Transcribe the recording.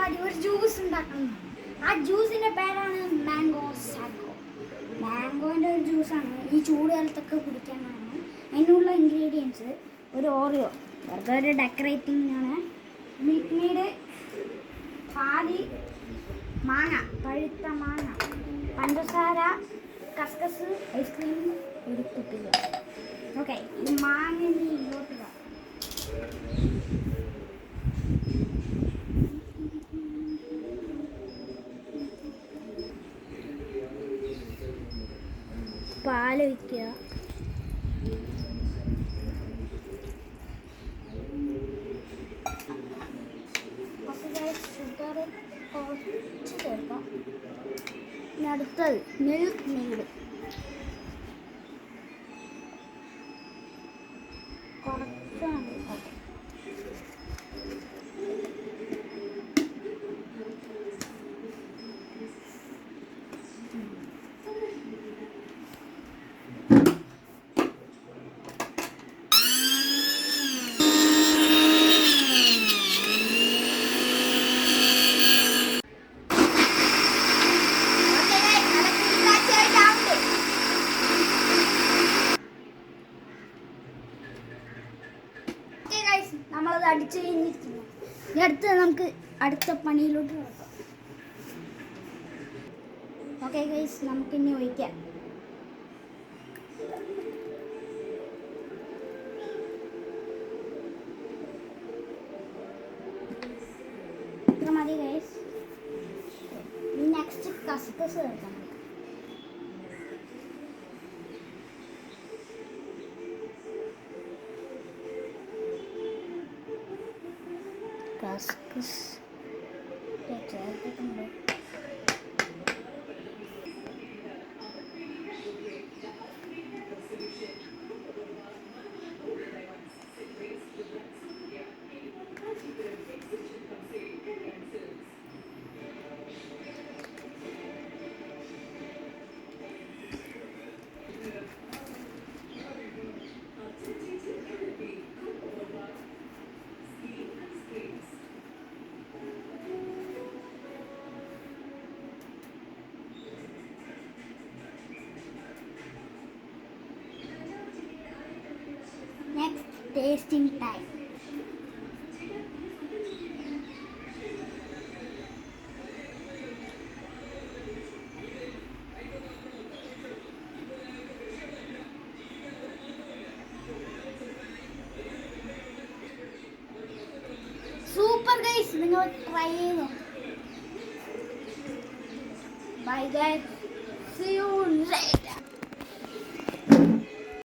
പരിപാടി ഒരു ജ്യൂസ് ഉണ്ടാക്കണം. ആ ജ്യൂസിൻ്റെ പേരാണ് മാംഗോ സാഗോ. മാംഗോൻ്റെ ഒരു ജ്യൂസാണ് ഈ ചൂട് കാലത്തൊക്കെ കുടിക്കാനാണ്. അതിനുള്ള ഇൻഗ്രീഡിയൻസ് ഒരു ഓറിയോ, വെറുതെ ഒരു ഡെക്കറേറ്റിംഗാണ്. മിൽക്ക് മെയ്ഡ്, പാല്, മാങ്ങ, പഴുത്ത മാങ്ങ, പഞ്ചസാര, കസ്കസ്, ഐസ്ക്രീം, ഒരു കുപ്പിക. ഓക്കെ, ഈ മാങ്ങ ഇങ്ങോട്ട് പാലൊഴിക്കുക. ഷുഗർ കുറച്ച് ചേർക്കാം. ഇനി അടുത്തത് മിൽക്ക് മെയ്ഡ് കുറച്ചാണ്. നമ്മളത് അടിച്ചു കഴിഞ്ഞിരിക്കുന്നു. ഇനി അടുത്ത് നമുക്ക് അടുത്ത പണിയിലോട്ട് നോക്കാം. ഓക്കെ ഗൈസ്, നമുക്കിനി ഒഴിക്കാം. ഇത്ര മതി ഗൈസ്. നെക്സ്റ്റ് കസ്കസ് ചേർക്കാം. കസ്കസ് ചേർത്തിട്ടുണ്ട്. Next, tasting time. Super guys, നിങ്ങൾ try ചെയ്തോ. Bye guys, see you next.